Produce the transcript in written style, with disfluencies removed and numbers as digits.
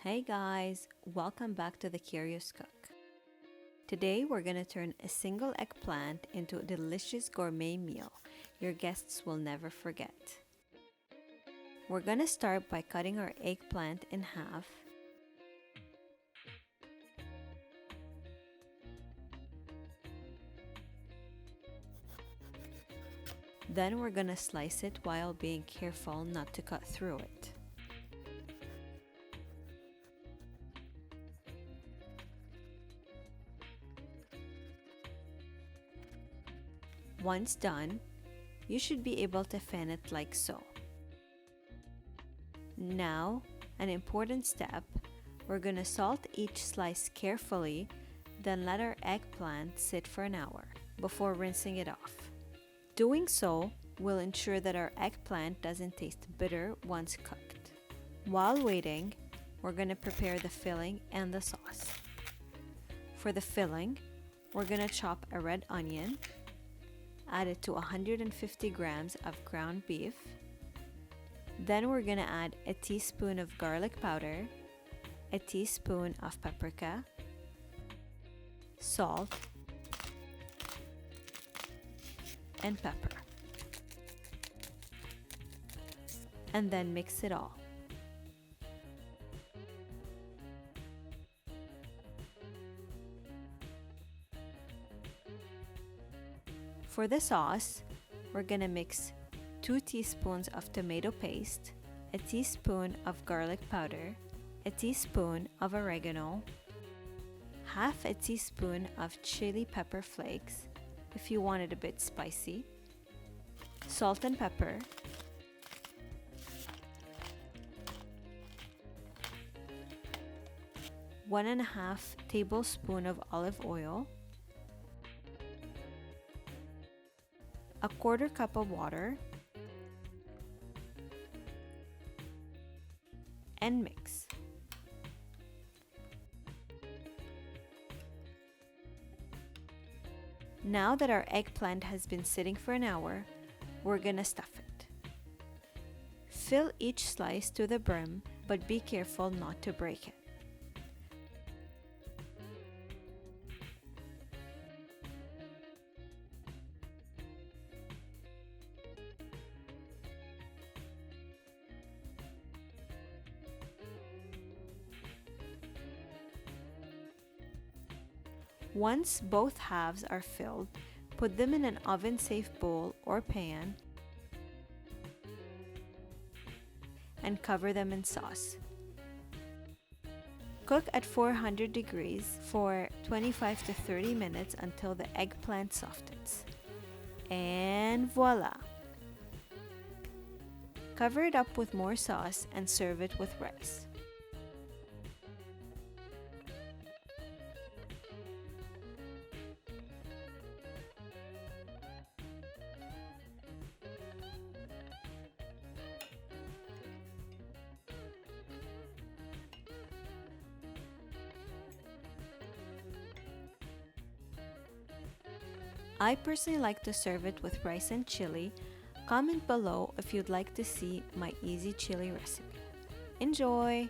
Hey guys, welcome back to The Curious Cook. Today we're going to turn a single eggplant into a delicious gourmet meal your guests will never forget. We're going to start by cutting our eggplant in half. Then we're going to slice it while being careful not to cut through it. Once done, you should be able to fan it like so. Now, an important step, we're going to salt each slice carefully, then let our eggplant sit for an hour before rinsing it off. Doing so will ensure that our eggplant doesn't taste bitter once cooked. While waiting, we're going to prepare the filling and the sauce. For the filling, we're going to chop a red onion, add it to 150 grams of ground beef. Then we're going to add a teaspoon of garlic powder, a teaspoon of paprika, salt, and pepper. And then mix it all. For the sauce, we're gonna mix 2 teaspoons of tomato paste, a teaspoon of garlic powder, a teaspoon of oregano, half a teaspoon of chili pepper flakes if you want it a bit spicy, salt and pepper, one and a half tablespoon of olive oil, a quarter cup of water, and mix. Now that our eggplant has been sitting for an hour, we're gonna stuff it. Fill each slice to the brim, but be careful not to break it. Once both halves are filled, put them in an oven-safe bowl or pan and cover them in sauce. Cook at 400 degrees for 25 to 30 minutes until the eggplant softens. And voila! Cover it up with more sauce and serve it with rice. I personally like to serve it with rice and chili. Comment below if you'd like to see my easy chili recipe. Enjoy!